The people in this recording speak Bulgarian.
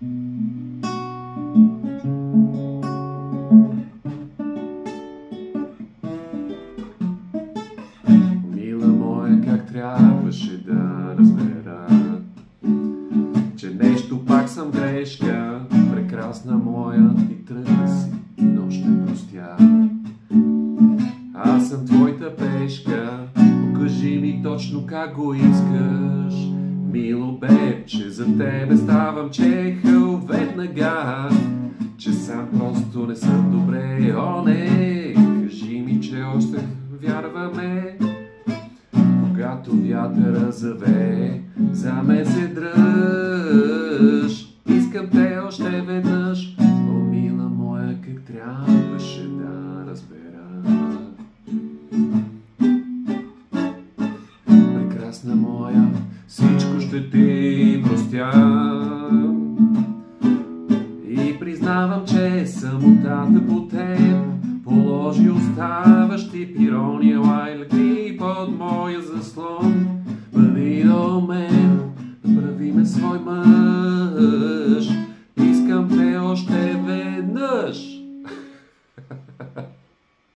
Мила моя, как трябваше да разбера, че нещо пак съм грешка. Прекрасна моя, ти тръгна си и нощ не простя. Аз съм твоята пешка, покажи ми точно как го искаш. Мило бебче, за тебе ставам чехъл веднага, че сам просто не съм добре. О, не, кажи ми, че още вярваме. Когато вятъра завее, за мен се дръж. Искам те още веднъж. О, мила моя, как трябваше да разбера. Прекрасна моя, всичко ще ти простя. И признавам, че самотата по теб положи оставащи пирони лайлаги под моя заслон.